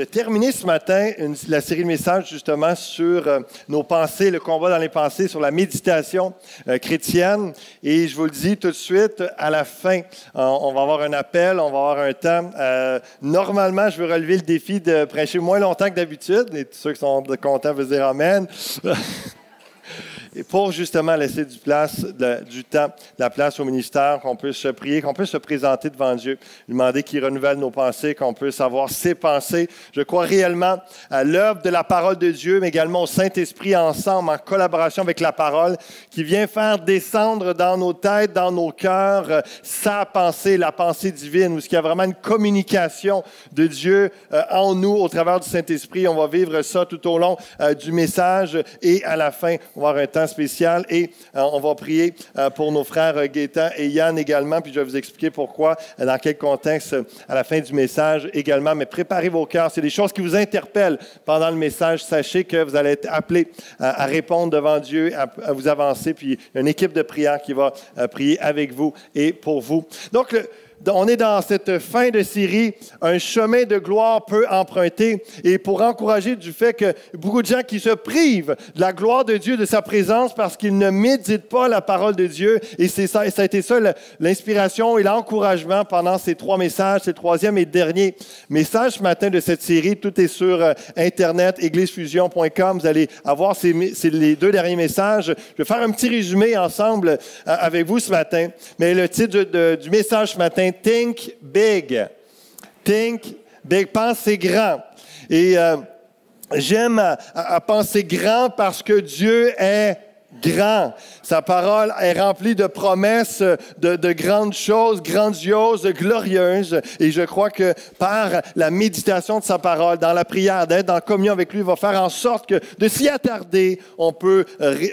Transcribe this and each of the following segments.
de terminer ce matin la série de messages justement sur nos pensées, le combat dans les pensées, sur la méditation chrétienne. Et je vous le dis tout de suite, à la fin, on va avoir un appel, on va avoir un temps. Normalement, je veux relever le défi de prêcher moins longtemps que d'habitude. Et tous ceux qui sont contents veulent dire Amen. Et pour justement laisser du temps, la place au ministère, qu'on puisse prier, qu'on puisse se présenter devant Dieu, lui demander qu'il renouvelle nos pensées, qu'on puisse avoir ses pensées. Je crois réellement à l'œuvre de la parole de Dieu, mais également au Saint-Esprit ensemble, en collaboration avec la parole, qui vient faire descendre dans nos têtes, dans nos cœurs, sa pensée, la pensée divine, où il y a vraiment une communication de Dieu en nous au travers du Saint-Esprit. On va vivre ça tout au long du message et à la fin, on va avoir un temps spécial et on va prier pour nos frères Gaétan et Yann également, puis je vais vous expliquer pourquoi, dans quel contexte à la fin du message également. Mais préparez vos cœurs, c'est des choses qui vous interpellent pendant le message. Sachez que vous allez être appelés à répondre devant Dieu, à vous avancer, puis une équipe de prière qui va prier avec vous et pour vous. Donc, on est dans cette fin de série, un chemin de gloire peu emprunté, et pour encourager du fait que beaucoup de gens qui se privent de la gloire de Dieu, de sa présence, parce qu'ils ne méditent pas la parole de Dieu, et ça a été ça l'inspiration et l'encouragement pendant ces 3 messages, ces 3e et dernier message ce matin de cette série. Tout est sur Internet, églisefusion.com. Vous allez avoir c'est les 2 derniers messages. Je vais faire un petit résumé ensemble avec vous ce matin, mais le titre du message ce matin, Think big. Think big. Pensez grand. Et j'aime à penser grand parce que Dieu est grand. Sa parole est remplie de promesses, de grandes choses, grandioses, glorieuses. Et je crois que par la méditation de sa parole, dans la prière, d'être en communion avec lui, va faire en sorte que de s'y attarder, on peut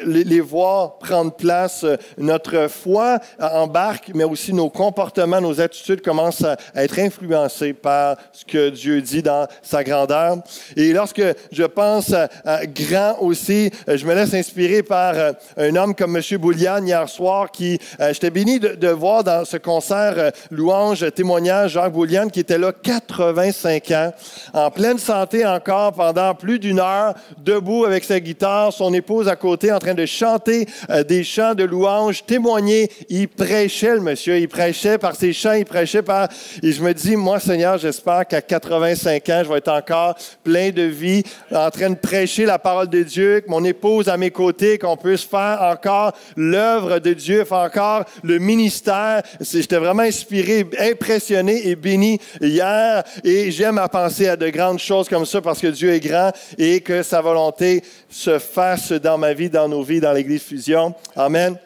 les voir prendre place. Notre foi embarque, mais aussi nos comportements, nos attitudes commencent à être influencés par ce que Dieu dit dans sa grandeur. Et lorsque je pense à grand aussi, je me laisse inspirer par un homme comme M. Boulian hier soir qui, j'étais béni de voir dans ce concert louange, témoignage, Jacques Boulian qui était là 85 ans, en pleine santé encore pendant plus d'1 heure, debout avec sa guitare, son épouse à côté en train de chanter des chants de louange, témoigner. Il prêchait le monsieur, il prêchait par ses chants, il prêchait par... Et je me dis, moi Seigneur, j'espère qu'à 85 ans, je vais être encore plein de vie, en train de prêcher la parole de Dieu, que mon épouse à mes côtés, qu'on puisse faire encore l'œuvre de Dieu, faire encore le ministère. J'étais vraiment inspiré, impressionné et béni hier. Et j'aime à penser à de grandes choses comme ça parce que Dieu est grand et que sa volonté se fasse dans ma vie, dans nos vies, dans l'Église Fusion. Amen.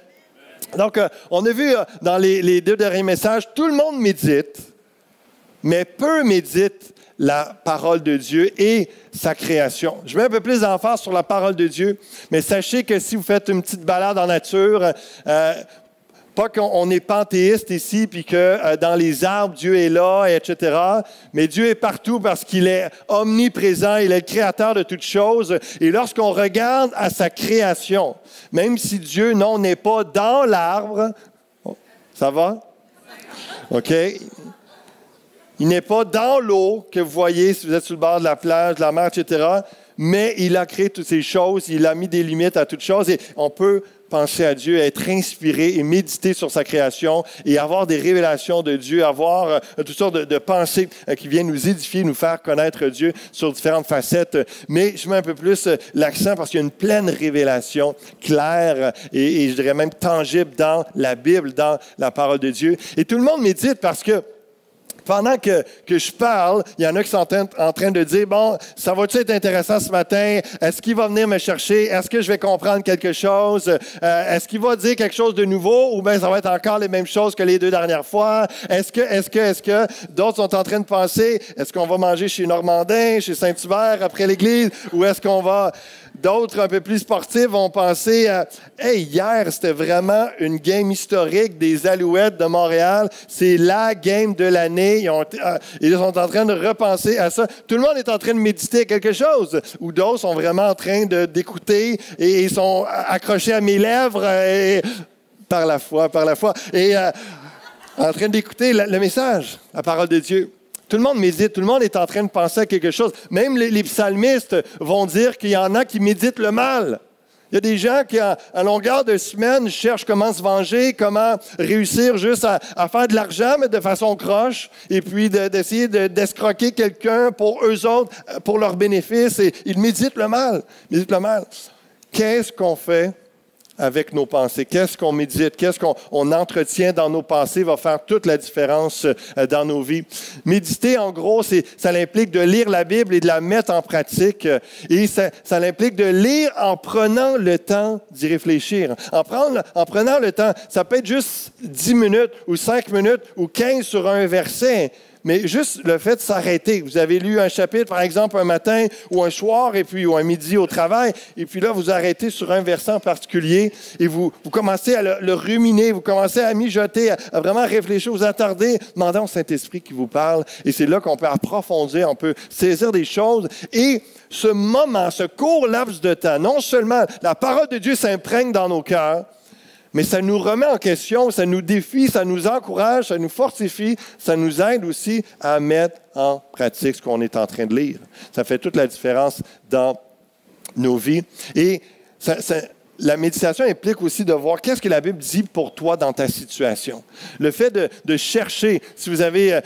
Donc, on a vu dans les 2 derniers messages, tout le monde médite, mais peu médite la parole de Dieu et sa création. Je mets un peu plus d'emphase sur la parole de Dieu, mais sachez que si vous faites une petite balade en nature, pas qu'on est panthéiste ici, puis que dans les arbres, Dieu est là, etc., mais Dieu est partout parce qu'il est omniprésent, il est le créateur de toutes choses. Et lorsqu'on regarde à sa création, même si Dieu, non, n'est pas dans l'arbre, ça va? OK? Il n'est pas dans l'eau que vous voyez si vous êtes sur le bord de la plage, de la mer, etc., mais il a créé toutes ces choses, il a mis des limites à toutes choses et on peut penser à Dieu, être inspiré et méditer sur sa création et avoir des révélations de Dieu, avoir toutes sortes de pensées qui viennent nous édifier, nous faire connaître Dieu sur différentes facettes. Mais je mets un peu plus l'accent parce qu'il y a une pleine révélation claire et je dirais même tangible dans la Bible, dans la parole de Dieu. Et tout le monde médite parce que pendant que je parle, il y en a qui sont en train de dire, bon, ça va-tu être intéressant ce matin? Est-ce qu'il va venir me chercher? Est-ce que je vais comprendre quelque chose? Est-ce qu'il va dire quelque chose de nouveau? Ou bien ça va être encore les mêmes choses que les 2 dernières fois? Est-ce que? D'autres sont en train de penser, est-ce qu'on va manger chez Normandin, chez Saint-Hubert après l'église? Ou est-ce qu'on va... D'autres, un peu plus sportifs, vont penser à « Hey, hier, c'était vraiment une game historique des Alouettes de Montréal. C'est la game de l'année. » Ils sont en train de repenser à ça. Tout le monde est en train de méditer quelque chose. Ou d'autres sont vraiment en train d'écouter et ils sont accrochés à mes lèvres par la foi. Et en train d'écouter le message, la parole de Dieu. Tout le monde médite, tout le monde est en train de penser à quelque chose. Même les psalmistes vont dire qu'il y en a qui méditent le mal. Il y a des gens qui, à longueur de semaine, cherchent comment se venger, comment réussir juste à faire de l'argent, mais de façon croche, et puis d'essayer d'escroquer quelqu'un pour eux autres, pour leur bénéfice. Et ils méditent le mal. Qu'est-ce qu'on fait avec nos pensées? Qu'est-ce qu'on médite? Qu'est-ce qu'on entretient dans nos pensées va faire toute la différence dans nos vies. Méditer, en gros, ça implique de lire la Bible et de la mettre en pratique. Et ça implique de lire en prenant le temps d'y réfléchir. En prenant le temps, ça peut être juste 10 minutes ou 5 minutes ou 15 sur un verset. Mais juste le fait de s'arrêter. Vous avez lu un chapitre, par exemple, un matin ou un soir, ou un midi au travail, et puis là, vous arrêtez sur un verset en particulier, et vous commencez à le ruminer, vous commencez à mijoter, à vraiment réfléchir, vous attarder, demandez au Saint-Esprit qui vous parle, et c'est là qu'on peut approfondir, on peut saisir des choses, et ce moment, ce court laps de temps, non seulement la parole de Dieu s'imprègne dans nos cœurs, mais ça nous remet en question, ça nous défie, ça nous encourage, ça nous fortifie, ça nous aide aussi à mettre en pratique ce qu'on est en train de lire. Ça fait toute la différence dans nos vies. Et la méditation implique aussi de voir qu'est-ce que la Bible dit pour toi dans ta situation. Le fait de chercher, si vous avez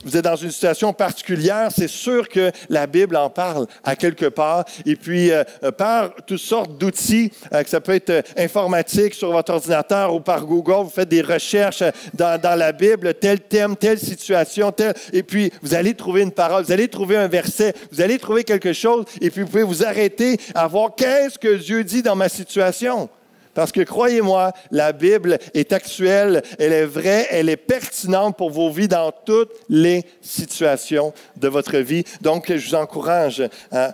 vous êtes dans une situation particulière, c'est sûr que la Bible en parle à quelque part. Et puis, par toutes sortes d'outils, que ça peut être informatique sur votre ordinateur ou par Google, vous faites des recherches dans la Bible, tel thème, telle situation, et puis vous allez trouver une parole, vous allez trouver un verset, vous allez trouver quelque chose, et puis vous pouvez vous arrêter à voir qu'est-ce que Dieu dit dans ma situation. Parce que croyez-moi, la Bible est actuelle, elle est vraie, elle est pertinente pour vos vies dans toutes les situations de votre vie. Donc, je vous encourage à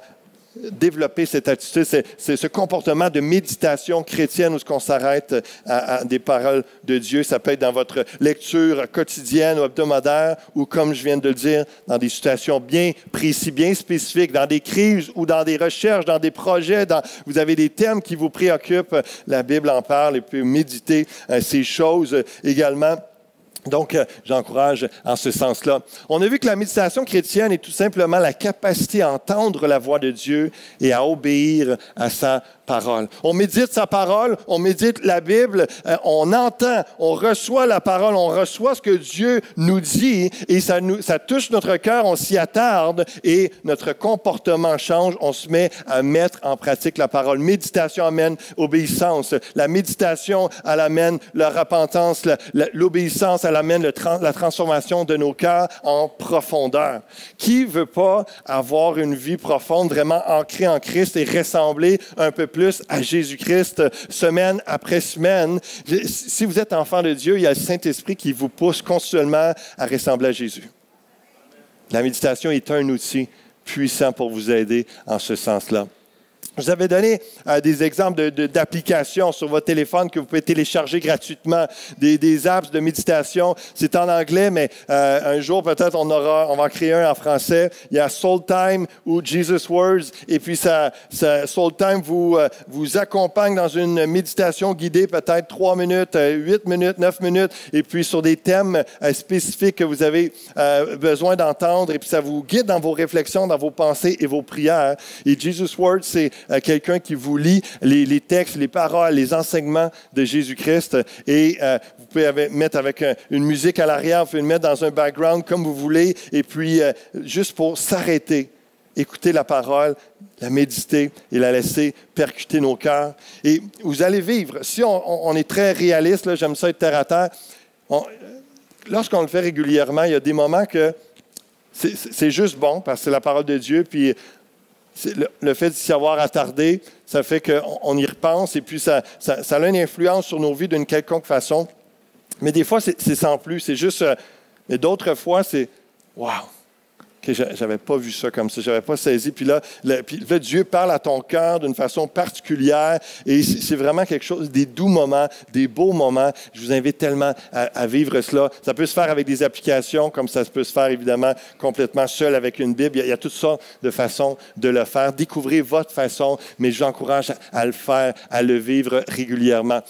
développer cette attitude, c'est ce comportement de méditation chrétienne où on s'arrête à des paroles de Dieu. Ça peut être dans votre lecture quotidienne ou hebdomadaire ou, comme je viens de le dire, dans des situations bien précises, bien spécifiques, dans des crises ou dans des recherches, dans des projets. Vous avez des thèmes qui vous préoccupent. La Bible en parle et peut méditer ces choses également. Donc, j'encourage en ce sens-là. On a vu que la méditation chrétienne est tout simplement la capacité à entendre la voix de Dieu et à obéir à sa parole. On médite sa parole, on médite la Bible, on entend, on reçoit la parole, on reçoit ce que Dieu nous dit et ça touche notre cœur, on s'y attarde et notre comportement change, on se met à mettre en pratique la parole. Méditation amène obéissance. La méditation, elle amène la repentance. L'obéissance, elle amène la transformation de nos cœurs en profondeur. Qui veut pas avoir une vie profonde, vraiment ancrée en Christ et ressembler un peu plus à Jésus-Christ semaine après semaine? Si vous êtes enfant de Dieu, il y a le Saint-Esprit qui vous pousse continuellement à ressembler à Jésus. La méditation est un outil puissant pour vous aider en ce sens-là. Je vous avais donné des exemples d'applications sur votre téléphone que vous pouvez télécharger gratuitement, des apps de méditation. C'est en anglais, mais un jour peut-être on va en créer un en français. Il y a Soul Time ou Jesus Words, et puis Soul Time vous accompagne dans une méditation guidée, peut-être 3 minutes, 8 minutes, 9 minutes, et puis sur des thèmes spécifiques que vous avez besoin d'entendre, et puis ça vous guide dans vos réflexions, dans vos pensées et vos prières. Et Jesus Words, c'est quelqu'un qui vous lit les textes, les paroles, les enseignements de Jésus-Christ. Et vous pouvez mettre avec une musique à l'arrière, vous pouvez le mettre dans un background comme vous voulez. Et puis, juste pour s'arrêter, écouter la parole, la méditer et la laisser percuter nos cœurs. Et vous allez vivre. Si on est très réaliste, là, j'aime ça être terre à terre, lorsqu'on le fait régulièrement, il y a des moments que c'est juste bon parce que c'est la parole de Dieu, puis le fait de s'y avoir attardé, ça fait qu'on y repense et puis ça a une influence sur nos vies d'une quelconque façon. Mais des fois, c'est sans plus. C'est juste... mais d'autres fois, c'est... Wow! Okay, je n'avais pas vu ça comme ça, je n'avais pas saisi. Puis là, Dieu parle à ton cœur d'une façon particulière et c'est vraiment quelque chose, des doux moments, des beaux moments. Je vous invite tellement à vivre cela. Ça peut se faire avec des applications, comme ça peut se faire évidemment complètement seul avec une Bible. Il y a toutes sortes de façons de le faire. Découvrez votre façon, mais je vous encourage à le faire, à le vivre régulièrement.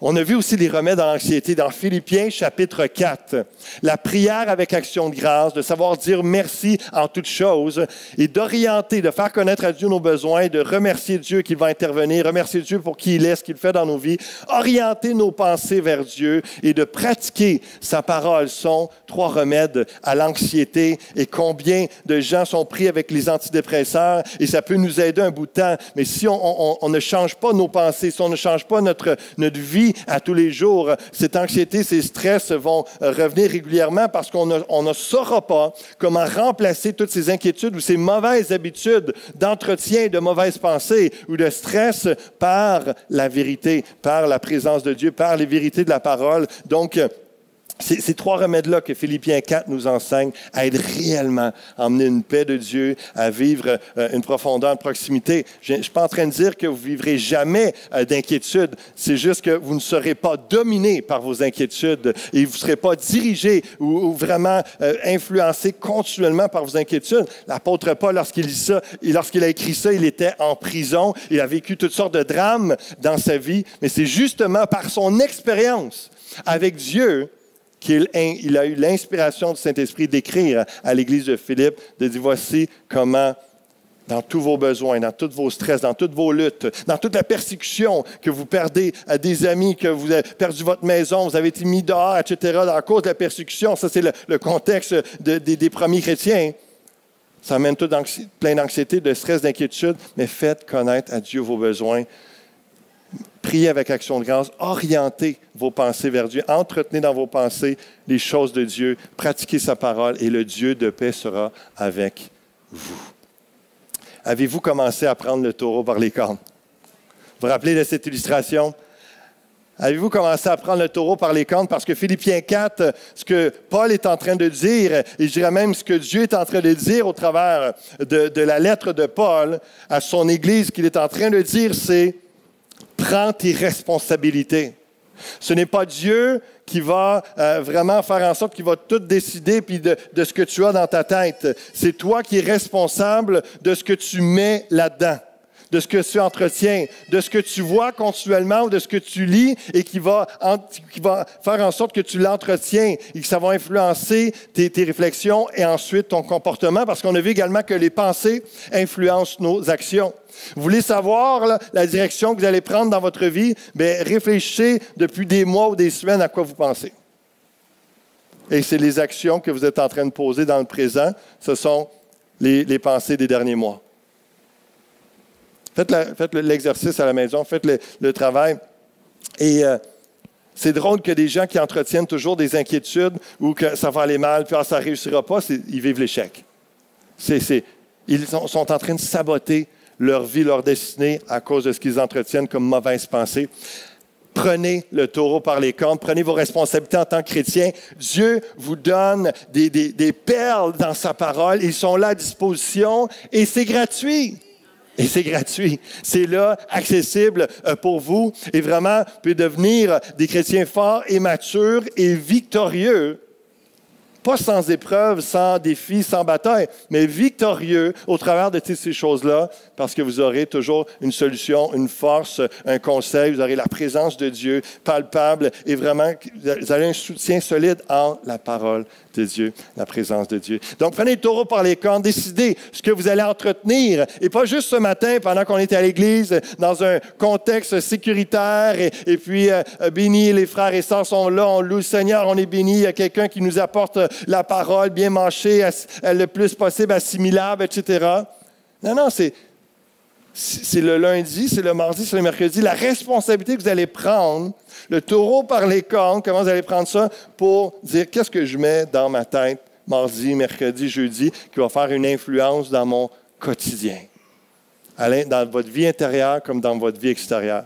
On a vu aussi les remèdes à l'anxiété dans Philippiens chapitre 4. La prière avec action de grâce, de savoir dire merci en toutes choses et d'orienter, de faire connaître à Dieu nos besoins, de remercier Dieu qu'il va intervenir, remercier Dieu pour qui il est, ce qu'il fait dans nos vies, orienter nos pensées vers Dieu et de pratiquer sa parole sont 3 remèdes à l'anxiété. Et combien de gens sont pris avec les antidépresseurs et ça peut nous aider un bout de temps. Mais si on ne change pas nos pensées, si on ne change pas notre vie à tous les jours, cette anxiété, ces stress vont revenir régulièrement parce qu'on ne saura pas comment remplacer toutes ces inquiétudes ou ces mauvaises habitudes d'entretien, de mauvaises pensées ou de stress par la vérité, par la présence de Dieu, par les vérités de la parole. Donc, ces 3 remèdes-là que Philippiens 4 nous enseigne aident réellement à emmener une paix de Dieu, à vivre une profondeur, une proximité. Je ne suis pas en train de dire que vous ne vivrez jamais d'inquiétude. C'est juste que vous ne serez pas dominé par vos inquiétudes et vous ne serez pas dirigé ou vraiment influencé continuellement par vos inquiétudes. L'apôtre Paul, lorsqu'il a écrit ça, il était en prison. Il a vécu toutes sortes de drames dans sa vie. Mais c'est justement par son expérience avec Dieu qu'il a eu l'inspiration du Saint-Esprit d'écrire à l'Église de Philippe, de dire, voici comment, dans tous vos besoins, dans tous vos stress, dans toutes vos luttes, dans toute la persécution que vous perdez à des amis, que vous avez perdu votre maison, vous avez été mis dehors, etc., à cause de la persécution, ça c'est le contexte des premiers chrétiens. Ça amène tout plein d'anxiété, de stress, d'inquiétude, mais faites connaître à Dieu vos besoins. Priez avec action de grâce, orientez vos pensées vers Dieu, entretenez dans vos pensées les choses de Dieu, pratiquez sa parole et le Dieu de paix sera avec vous. Avez-vous commencé à prendre le taureau par les cornes? Vous vous rappelez de cette illustration? Avez-vous commencé à prendre le taureau par les cornes? Parce que Philippiens 4, ce que Paul est en train de dire, et je dirais même ce que Dieu est en train de dire au travers de la lettre de Paul à son Église, qu'il est en train de dire, c'est prends tes responsabilités. Ce n'est pas Dieu qui va vraiment faire en sorte qu'il va tout décider puis de ce que tu as dans ta tête. C'est toi qui es responsable de ce que tu mets là-dedans, de ce que tu entretiens, de ce que tu vois continuellement ou de ce que tu lis et qui va faire en sorte que tu l'entretiens et que ça va influencer tes réflexions et ensuite ton comportement parce qu'on a vu également que les pensées influencent nos actions. Vous voulez savoir là, la direction que vous allez prendre dans votre vie? Bien, réfléchissez depuis des mois ou des semaines à quoi vous pensez. Et c'est les actions que vous êtes en train de poser dans le présent. Ce sont les pensées des derniers mois. Faites l'exercice à la maison, faites le travail. Et c'est drôle que des gens qui entretiennent toujours des inquiétudes ou que ça va aller mal, puis ça ne réussira pas, ils vivent l'échec. Ils sont en train de saboter leur vie, leur destinée à cause de ce qu'ils entretiennent comme mauvaise pensée. Prenez le taureau par les cornes, prenez vos responsabilités en tant que chrétien. Dieu vous donne des perles dans sa parole. Ils sont là à disposition et c'est gratuit. Et c'est gratuit. C'est là, accessible pour vous. Et vraiment, vous pouvez devenir des chrétiens forts et matures et victorieux. Pas sans épreuves, sans défis, sans bataille, mais victorieux au travers de toutes ces choses-là, parce que vous aurez toujours une solution, une force, un conseil, vous aurez la présence de Dieu palpable et vraiment, vous avez un soutien solide en la parole de Dieu, la présence de Dieu. Donc, prenez le taureau par les cornes, décidez ce que vous allez entretenir, et pas juste ce matin, pendant qu'on est à l'église, dans un contexte sécuritaire, et puis béni, les frères et sœurs sont là, on loue le Seigneur, on est béni, il y a quelqu'un qui nous apporte la parole bien mâchée, le plus possible assimilable, etc. Non, c'est le lundi, c'est le mardi, c'est le mercredi. La responsabilité que vous allez prendre, le taureau par les cornes, comment vous allez prendre ça pour dire qu'est-ce que je mets dans ma tête mardi, mercredi, jeudi, qui va faire une influence dans mon quotidien. Dans votre vie intérieure comme dans votre vie extérieure.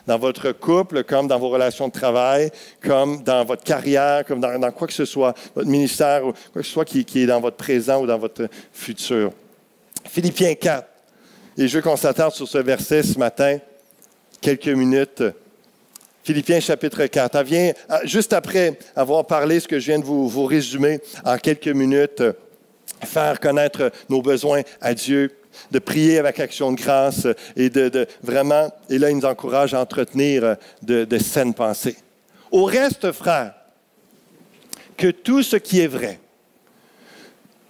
Dans votre couple, comme dans vos relations de travail, comme dans votre carrière, comme dans quoi que ce soit, votre ministère, ou quoi que ce soit qui est dans votre présent ou dans votre futur. Philippiens 4. Et je veux qu'on s'attarde sur ce verset ce matin, quelques minutes. Philippiens chapitre 4. Ça vient juste après avoir parlé ce que je viens de vous résumer en quelques minutes, faire connaître nos besoins à Dieu. de prier avec action de grâce et vraiment, et là, il nous encourage à entretenir de saines pensées. Au reste, frères, que tout ce qui est vrai,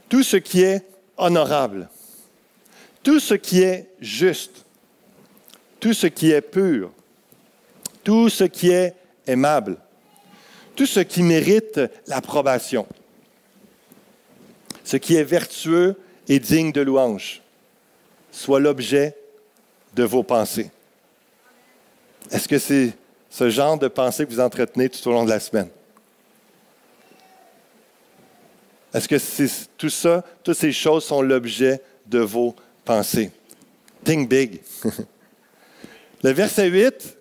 tout ce qui est honorable, tout ce qui est juste, tout ce qui est pur, tout ce qui est aimable, tout ce qui mérite l'approbation, ce qui est vertueux et digne de louange, soit l'objet de vos pensées. Est-ce que c'est ce genre de pensée que vous entretenez tout au long de la semaine? Est-ce que tout ça, toutes ces choses sont l'objet de vos pensées? Think big. Le verset 8,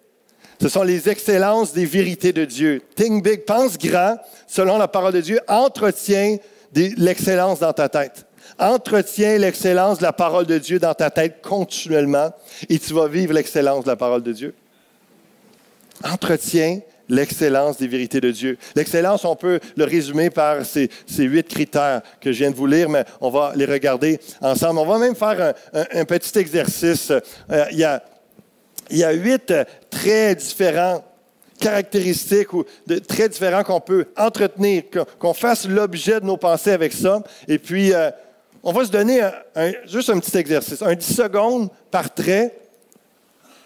ce sont les excellences des vérités de Dieu. Think big, pense grand, selon la parole de Dieu. Entretiens l'excellence dans ta tête. Entretiens l'excellence de la parole de Dieu dans ta tête continuellement et tu vas vivre l'excellence de la parole de Dieu. Entretiens l'excellence des vérités de Dieu. L'excellence, on peut le résumer par ces 8 critères que je viens de vous lire, mais on va les regarder ensemble. On va même faire un petit exercice. Il y a 8 traits différents, caractéristiques ou traits différents qu'on peut entretenir, qu'on fasse l'objet de nos pensées avec ça. Et puis, on va se donner juste un petit exercice, 10 secondes par trait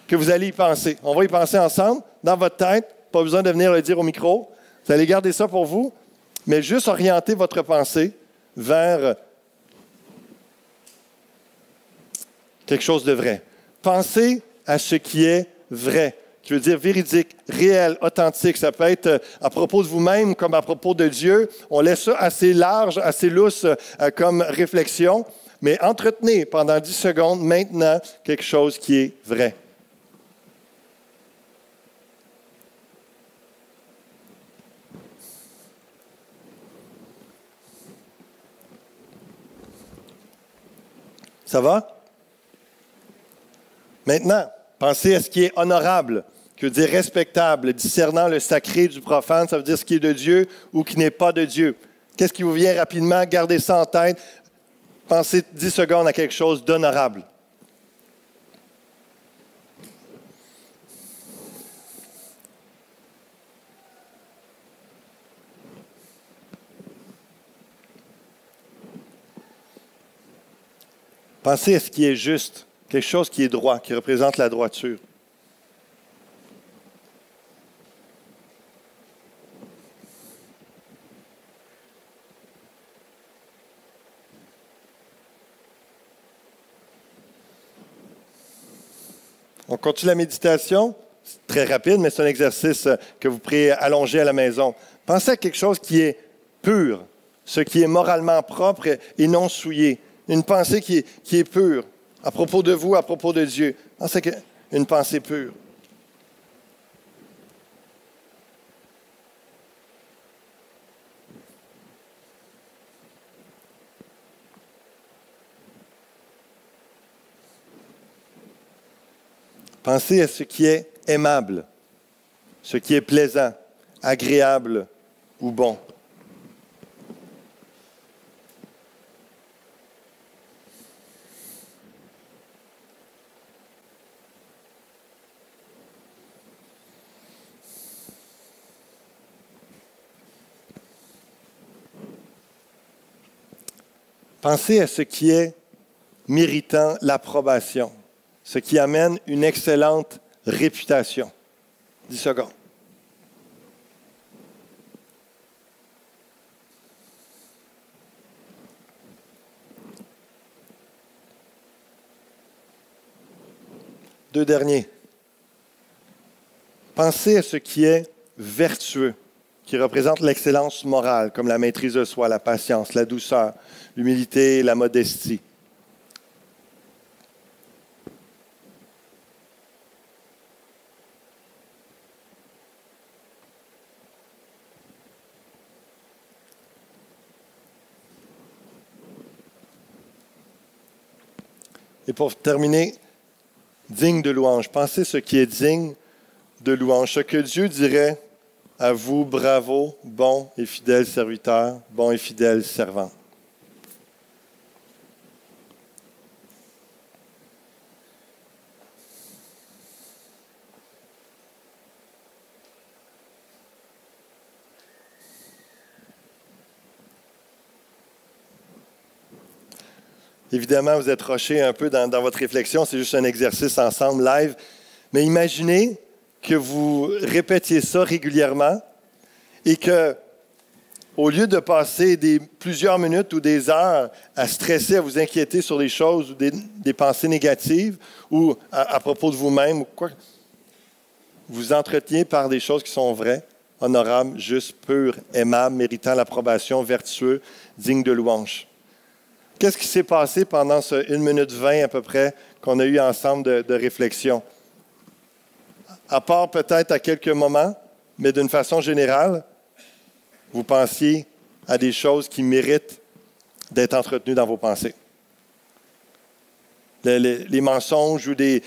que vous allez y penser. On va y penser ensemble, dans votre tête. Pas besoin de venir le dire au micro. Vous allez garder ça pour vous, mais juste orienter votre pensée vers quelque chose de vrai. Pensez à ce qui est vrai, qui veut dire véridique, réel, authentique. Ça peut être à propos de vous-même comme à propos de Dieu. On laisse ça assez large, assez lousse comme réflexion, mais entretenez pendant 10 secondes maintenant quelque chose qui est vrai. Ça va? Maintenant, pensez à ce qui est honorable, qui veut dire respectable, discernant le sacré du profane, ça veut dire ce qui est de Dieu ou qui n'est pas de Dieu. Qu'est-ce qui vous vient rapidement? Gardez ça en tête. Pensez 10 secondes à quelque chose d'honorable. Pensez à ce qui est juste, quelque chose qui est droit, qui représente la droiture. On continue la méditation. C'est très rapide, mais c'est un exercice que vous pourrez allonger à la maison. Pensez à quelque chose qui est pur, ce qui est moralement propre et non souillé. Une pensée qui est pure, à propos de vous, à propos de Dieu. Pensez à une pensée pure. Pensez à ce qui est aimable, ce qui est plaisant, agréable ou bon. Pensez à ce qui est méritant l'approbation, ce qui amène une excellente réputation. 10 secondes. Deux derniers. Pensez à ce qui est vertueux, qui représente l'excellence morale, comme la maîtrise de soi, la patience, la douceur, l'humilité et la modestie. Et pour terminer, digne de louange. Pensez ce qui est digne de louange. Ce que Dieu dirait à vous, bravo, bon et fidèle serviteur, bon et fidèle servant. Évidemment, vous êtes rushés un peu dans votre réflexion. C'est juste un exercice ensemble, live. Mais imaginez que vous répétiez ça régulièrement et que, au lieu de passer plusieurs minutes ou des heures à stresser, à vous inquiéter sur des choses ou des pensées négatives ou à propos de vous-même ou quoi, vous entreteniez par des choses qui sont vraies, honorables, justes, pures, aimables, méritant l'approbation, vertueux, dignes de louange. Qu'est-ce qui s'est passé pendant ce 1 minute 20 à peu près qu'on a eu ensemble de réflexion? À part peut-être à quelques moments, mais d'une façon générale, vous pensiez à des choses qui méritent d'être entretenues dans vos pensées. Les mensonges ou des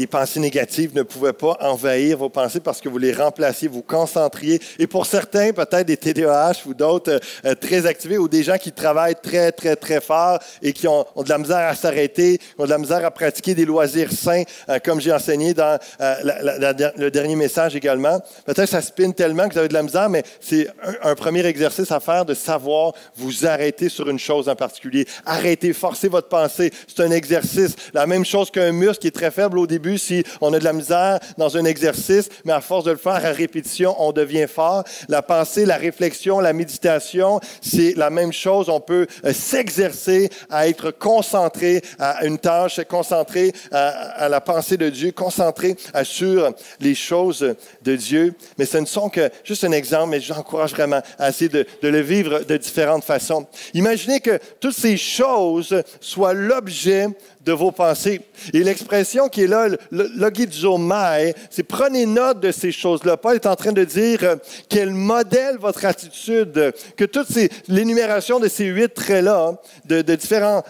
pensées négatives ne pouvaient pas envahir vos pensées parce que vous les remplaciez, vous concentriez. Et pour certains, peut-être des TDAH ou d'autres très activés ou des gens qui travaillent très, très, très fort et qui ont de la misère à s'arrêter, ont de la misère à pratiquer des loisirs sains, comme j'ai enseigné dans le dernier message également. Peut-être ça spinne tellement que vous avez de la misère, mais c'est un premier exercice à faire de savoir vous arrêter sur une chose en particulier. Arrêtez, forcez votre pensée. C'est un exercice. La même chose qu'un muscle qui est très faible au début si on a de la misère dans un exercice, mais à force de le faire à répétition, on devient fort. La pensée, la réflexion, la méditation, c'est la même chose. On peut s'exercer à être concentré à une tâche, concentré à la pensée de Dieu, concentré sur les choses de Dieu. Mais ce ne sont que juste un exemple, mais j'encourage vraiment à essayer de le vivre de différentes façons. Imaginez que toutes ces choses soient l'objet de vos pensées. Et l'expression qui est là, logizomai, c'est prenez note de ces choses-là. Paul est en train de dire qu'elle modèle votre attitude, que toute l'énumération de ces 8 traits-là, de différentes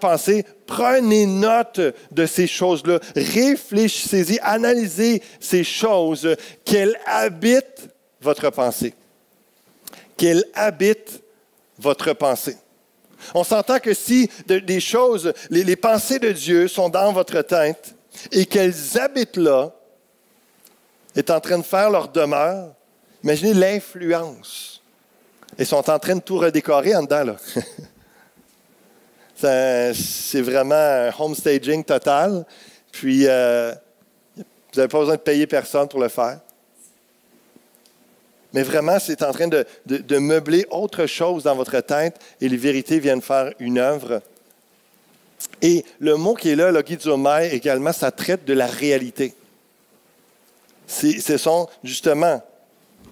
pensées, prenez note de ces choses-là. Réfléchissez-y, analysez ces choses, qu'elles habitent votre pensée. Qu'elles habitent votre pensée. On s'entend que si des choses, les pensées de Dieu sont dans votre tête et qu'elles habitent là, est en train de faire leur demeure, imaginez l'influence. Ils sont en train de tout redécorer en dedans, là. C'est vraiment un homestaging total. Puis, vous n'avez pas besoin de payer personne pour le faire. Mais vraiment, c'est en train de meubler autre chose dans votre tête et les vérités viennent faire une œuvre. Et le mot qui est là, logizomai, également, ça traite de la réalité. Ce sont justement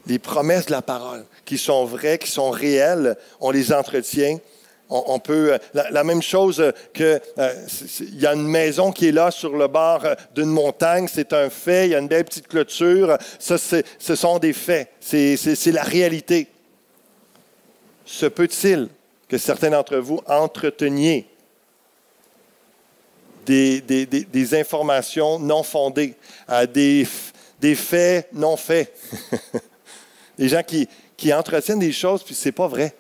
les promesses de la parole qui sont vraies, qui sont réelles. On les entretient. On peut, la même chose que, il y a une maison qui est là sur le bord d'une montagne, c'est un fait, il y a une belle petite clôture, ça, ce sont des faits, c'est la réalité. Se peut-il que certains d'entre vous entreteniez des informations non fondées, des faits non faits? Des gens qui entretiennent des choses, puis c'est pas vrai.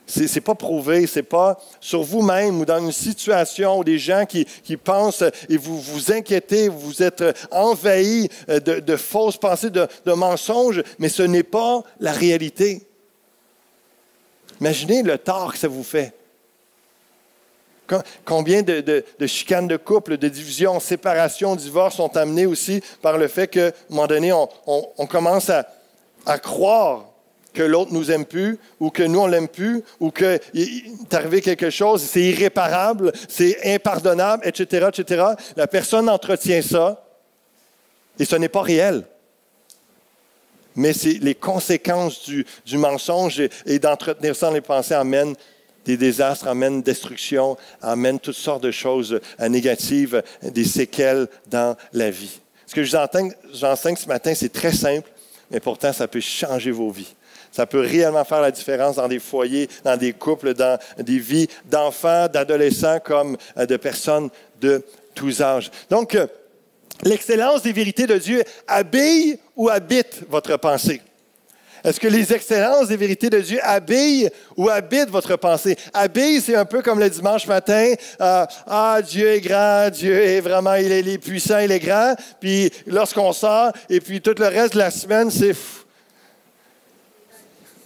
C'est pas prouvé, c'est pas sur vous-même ou dans une situation où des gens qui pensent et vous vous inquiétez, vous êtes envahis de fausses pensées, de mensonges, mais ce n'est pas la réalité. Imaginez le tort que ça vous fait. Combien de chicanes de couple, de divisions, séparations, divorces sont amenés aussi par le fait qu'à un moment donné, on commence à croire que l'autre ne nous aime plus, ou que nous, on ne l'aime plus, ou qu'il est arrivé quelque chose, c'est irréparable, c'est impardonnable, etc., etc. La personne entretient ça, et ce n'est pas réel. Mais c'est les conséquences du mensonge et d'entretenir ça dans les pensées amènent des désastres, amènent destruction, amènent toutes sortes de choses négatives, des séquelles dans la vie. Ce que j'enseigne ce matin, c'est très simple, mais pourtant, ça peut changer vos vies. Ça peut réellement faire la différence dans des foyers, dans des couples, dans des vies d'enfants, d'adolescents comme de personnes de tous âges. Donc, l'excellence des vérités de Dieu habille ou habite votre pensée? Est-ce que les excellences des vérités de Dieu habillent ou habitent votre pensée? Habille, c'est un peu comme le dimanche matin. Dieu est grand, Dieu est vraiment, il est puissant, il est grand. Puis lorsqu'on sort, et puis tout le reste de la semaine, c'est...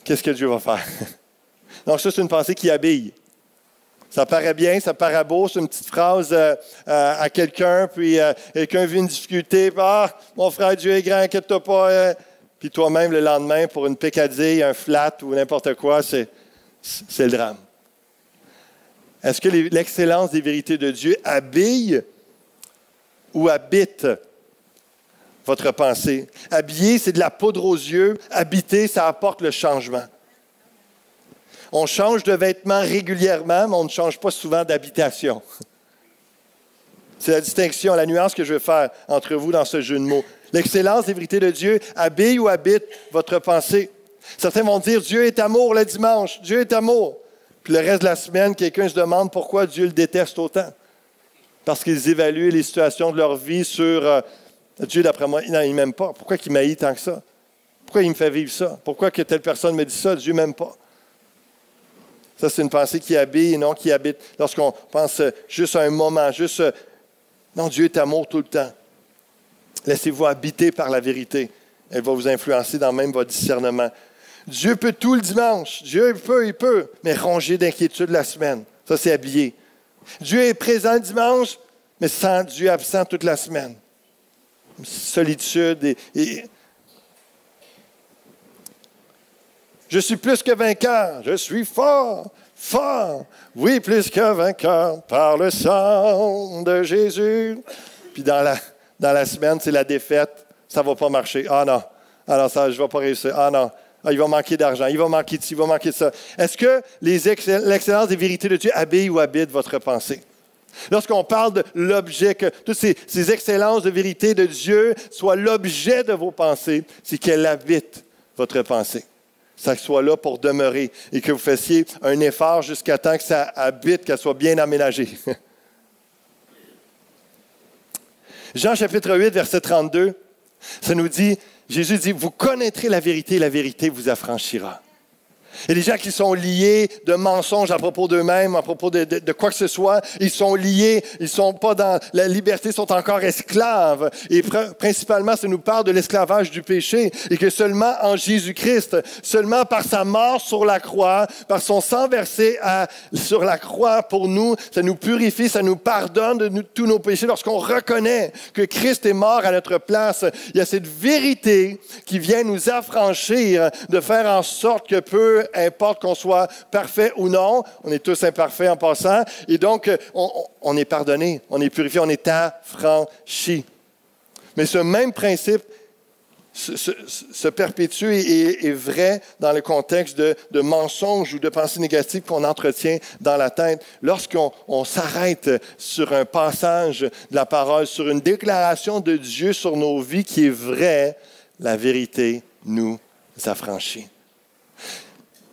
Qu'est-ce que Dieu va faire? Donc ça, c'est une pensée qui habille. Ça paraît bien, ça paraît beau, c'est une petite phrase à quelqu'un, puis quelqu'un vit une difficulté, puis, ah, mon frère, Dieu est grand, inquiète-toi pas. Puis toi-même, le lendemain, pour une pécadille, un flat ou n'importe quoi, c'est le drame. Est-ce que l'excellence des vérités de Dieu habille ou habite votre pensée? Habiller, c'est de la poudre aux yeux. Habiter, ça apporte le changement. On change de vêtements régulièrement, mais on ne change pas souvent d'habitation. C'est la distinction, la nuance que je veux faire entre vous dans ce jeu de mots. L'excellence des vérités de Dieu habille ou habite votre pensée. Certains vont dire, Dieu est amour le dimanche, Dieu est amour. Puis le reste de la semaine, quelqu'un se demande pourquoi Dieu le déteste autant. Parce qu'ils évaluent les situations de leur vie sur Dieu, d'après moi, non, il ne m'aime pas. Pourquoi il m'haït tant que ça? Pourquoi il me fait vivre ça? Pourquoi que telle personne me dit ça? Dieu ne m'aime pas. Ça, c'est une pensée qui habille et non qui habite. Lorsqu'on pense juste à un moment, non, Dieu est amour tout le temps. Laissez-vous habiter par la vérité. Elle va vous influencer dans même votre discernement. Dieu peut tout le dimanche. Dieu il peut, mais rongé d'inquiétude la semaine. Ça, c'est habillé. Dieu est présent le dimanche, mais sans Dieu absent toute la semaine. Solitude et je suis plus que vainqueur. Je suis fort, fort. Oui, plus que vainqueur par le sang de Jésus. Puis dans la semaine, c'est la défaite. Ça ne va pas marcher. Ah non. Alors ça, je ne vais pas réussir. Ah non. Ah, il va manquer d'argent. Il va manquer de ci, il va manquer de ça. Est-ce que l'excellence des vérités de Dieu habille ou habite votre pensée? Lorsqu'on parle de l'objet, que toutes ces excellences de vérité de Dieu soient l'objet de vos pensées, c'est qu'elle habite votre pensée. Ça soit là pour demeurer et que vous fassiez un effort jusqu'à temps que ça habite, qu'elle soit bien aménagée. Jean chapitre 8, verset 32, ça nous dit, Jésus dit, vous connaîtrez la vérité vous affranchira. Il y a des gens qui sont liés de mensonges à propos d'eux-mêmes, à propos de quoi que ce soit. Ils sont liés, ils ne sont pas dans la liberté, ils sont encore esclaves. Et principalement, ça nous parle de l'esclavage du péché. Et que seulement en Jésus-Christ, seulement par sa mort sur la croix, par son sang versé sur la croix pour nous, ça nous purifie, ça nous pardonne de tous nos péchés. Lorsqu'on reconnaît que Christ est mort à notre place, il y a cette vérité qui vient nous affranchir, de faire en sorte que peu importe qu'on soit parfait ou non, on est tous imparfaits en passant, et donc on est pardonné, on est purifié, on est affranchi. Mais ce même principe se perpétue et est vrai dans le contexte de mensonges ou de pensées négatives qu'on entretient dans la tête. Lorsqu'on s'arrête sur un passage de la parole, sur une déclaration de Dieu sur nos vies qui est vraie, la vérité nous affranchit.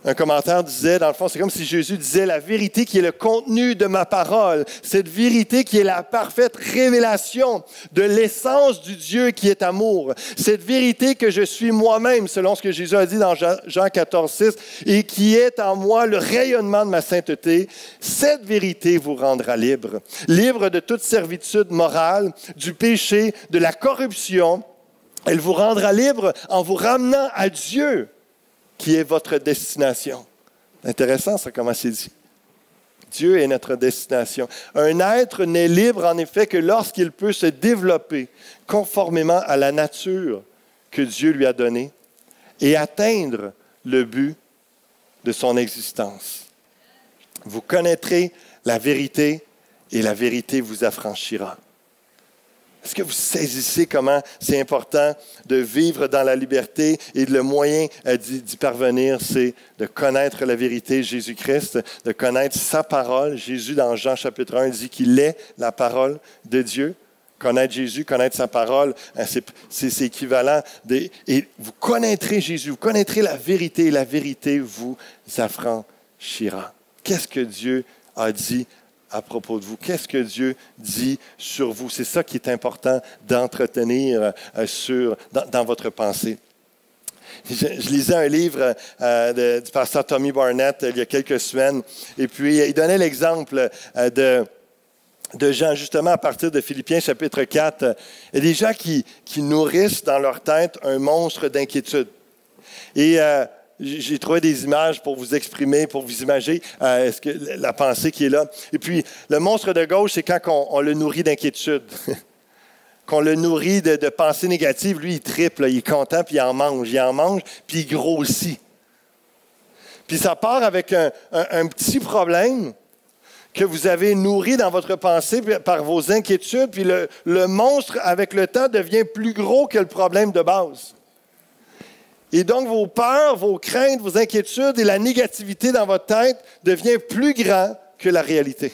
Un commentaire disait, dans le fond, c'est comme si Jésus disait la vérité qui est le contenu de ma parole, cette vérité qui est la parfaite révélation de l'essence du Dieu qui est amour, cette vérité que je suis moi-même, selon ce que Jésus a dit dans Jean 14, 6, et qui est en moi le rayonnement de ma sainteté, cette vérité vous rendra libre, libre de toute servitude morale, du péché, de la corruption. Elle vous rendra libre en vous ramenant à Dieu, qui est votre destination. Intéressant, ça, comment c'est dit. Dieu est notre destination. Un être n'est libre, en effet, que lorsqu'il peut se développer conformément à la nature que Dieu lui a donnée et atteindre le but de son existence. Vous connaîtrez la vérité et la vérité vous affranchira. Est-ce que vous saisissez comment c'est important de vivre dans la liberté et le moyen d'y parvenir, c'est de connaître la vérité, Jésus-Christ, de connaître sa parole. Jésus, dans Jean chapitre 1, dit qu'il est la parole de Dieu. Connaître Jésus, connaître sa parole, c'est équivalent. Et vous connaîtrez Jésus, vous connaîtrez la vérité et la vérité vous affranchira. Qu'est-ce que Dieu a dit à propos de vous? Qu'est-ce que Dieu dit sur vous? C'est ça qui est important d'entretenir dans votre pensée. Je lisais un livre du pasteur Tommy Barnett il y a quelques semaines, et puis il donnait l'exemple de gens, justement, à partir de Philippiens chapitre 4. Il y a des gens qui nourrissent dans leur tête un monstre d'inquiétude. Et j'ai trouvé des images pour vous exprimer, pour vous imaginer la pensée qui est là. Et puis, le monstre de gauche, c'est quand on le nourrit d'inquiétude. Qu'on le nourrit de pensées négatives, lui, il triple, là, il est content, puis il en mange, puis il grossit. Puis ça part avec un petit problème que vous avez nourri dans votre pensée par vos inquiétudes, puis le monstre, avec le temps, devient plus gros que le problème de base. Et donc, vos peurs, vos craintes, vos inquiétudes et la négativité dans votre tête devient plus grand que la réalité.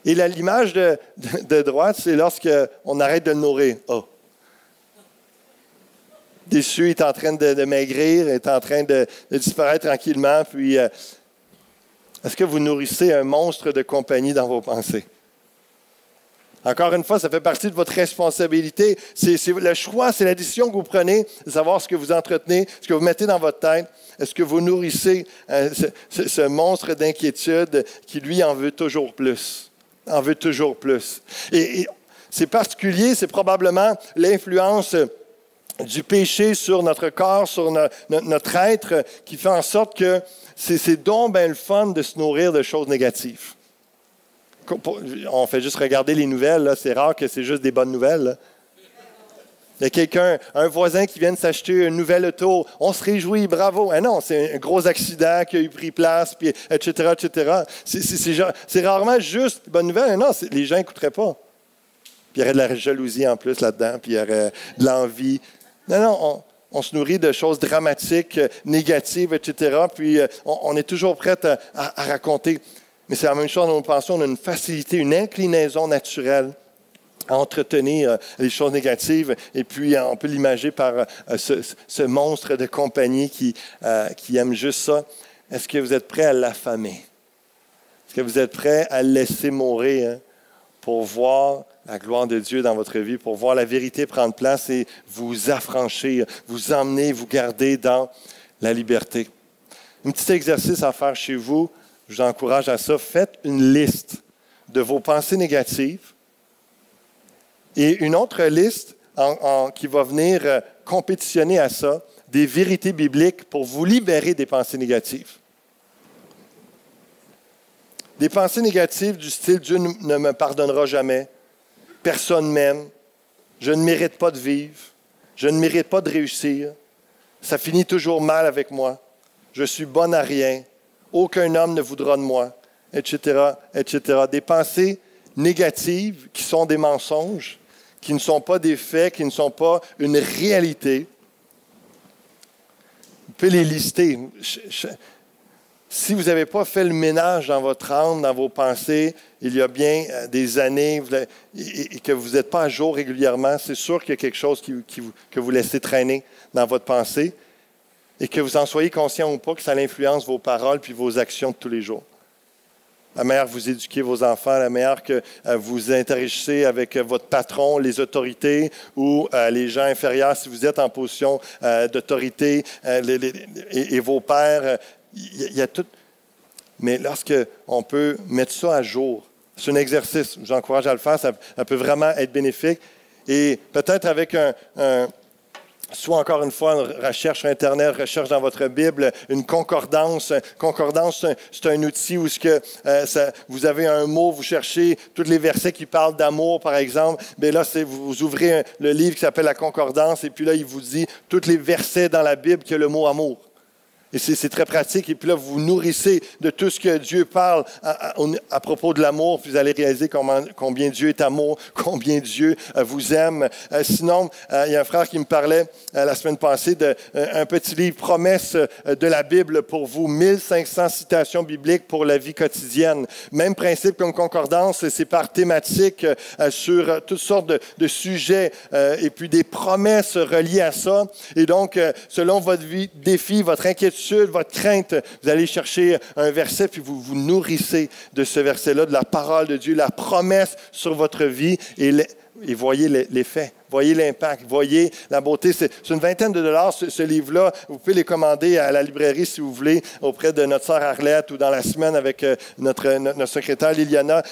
Et l'image de droite, c'est lorsqu'on arrête de le nourrir. Oh. Déçu, il est en train de maigrir, il est en train de disparaître tranquillement. Puis, est-ce que vous nourrissez un monstre de compagnie dans vos pensées? Encore une fois, ça fait partie de votre responsabilité. C'est le choix, c'est la décision que vous prenez de savoir ce que vous entretenez, ce que vous mettez dans votre tête. Est-ce que vous nourrissez ce monstre d'inquiétude qui, lui, en veut toujours plus? En veut toujours plus. Et c'est particulier, c'est probablement l'influence du péché sur notre corps, sur notre être, qui fait en sorte que c'est donc bien le fun de se nourrir de choses négatives. On fait juste regarder les nouvelles, là. C'est rare que c'est juste des bonnes nouvelles. Là. Il y a quelqu'un, un voisin qui vient de s'acheter une nouvelle auto, on se réjouit, bravo. Ah non, c'est un gros accident qui a eu pris place, puis etc., etc. C'est rarement juste des bonnes nouvelles. Non, les gens n'écouteraient pas. Puis il y aurait de la jalousie en plus là-dedans, puis il y aurait de l'envie. Non, on se nourrit de choses dramatiques, négatives, etc. Puis on est toujours prêt à raconter. Mais c'est la même chose dans nos pensées. On a une facilité, une inclinaison naturelle à entretenir les choses négatives. Et puis, on peut l'imager par ce monstre de compagnie qui aime juste ça. Est-ce que vous êtes prêt à l'affamer? Est-ce que vous êtes prêt à le laisser mourir pour voir la gloire de Dieu dans votre vie, pour voir la vérité prendre place et vous affranchir, vous emmener, vous garder dans la liberté? Un petit exercice à faire chez vous. Je vous encourage à ça. Faites une liste de vos pensées négatives et une autre liste qui va venir compétitionner à ça, des vérités bibliques pour vous libérer des pensées négatives. Des pensées négatives du style « Dieu ne me pardonnera jamais »,« Personne m'aime »,« Je ne mérite pas de vivre »,« Je ne mérite pas de réussir »,« Ça finit toujours mal avec moi »,« Je suis bonne à rien »,« Aucun homme ne voudra de moi », etc., etc. Des pensées négatives qui sont des mensonges, qui ne sont pas des faits, qui ne sont pas une réalité. Vous pouvez les lister. Si vous n'avez pas fait le ménage dans votre âme, dans vos pensées, il y a bien des années et que vous n'êtes pas à jour régulièrement, c'est sûr qu'il y a quelque chose que vous laissez traîner dans votre pensée. Et que vous en soyez conscient ou pas, que ça influence vos paroles puis vos actions de tous les jours. La manière que vous éduquez vos enfants, la manière que vous interagissez avec votre patron, les autorités ou les gens inférieurs, si vous êtes en position d'autorité, et vos pères, il y a tout. Mais lorsqu'on peut mettre ça à jour, c'est un exercice, je vous encourage à le faire, ça peut vraiment être bénéfique. Et peut-être avec soit encore une fois, une recherche sur Internet, recherche dans votre Bible, une concordance. Concordance, c'est un outil où vous avez un mot, vous cherchez tous les versets qui parlent d'amour, par exemple. Bien là, vous ouvrez le livre qui s'appelle la concordance, et puis là, il vous dit tous les versets dans la Bible qui a le mot amour. Et c'est très pratique. Et puis là, vous vous nourrissez de tout ce que Dieu parle à propos de l'amour. Puis vous allez réaliser combien Dieu est amour, combien Dieu vous aime. Sinon, il y a un frère qui me parlait la semaine passée d'un petit livre, Promesses de la Bible pour vous. 1500 citations bibliques pour la vie quotidienne. Même principe comme concordance, c'est par thématique sur toutes sortes de sujets et puis des promesses reliées à ça. Et donc, selon votre défi, votre inquiétude, votre crainte, vous allez chercher un verset, puis vous vous nourrissez de ce verset-là, de la parole de Dieu, la promesse sur votre vie, et voyez l'effet. Voyez l'impact, voyez la beauté. C'est une vingtaine de dollars, ce livre-là. Vous pouvez les commander à la librairie si vous voulez, auprès de notre sœur Arlette ou dans la semaine avec notre secrétaire Liliana.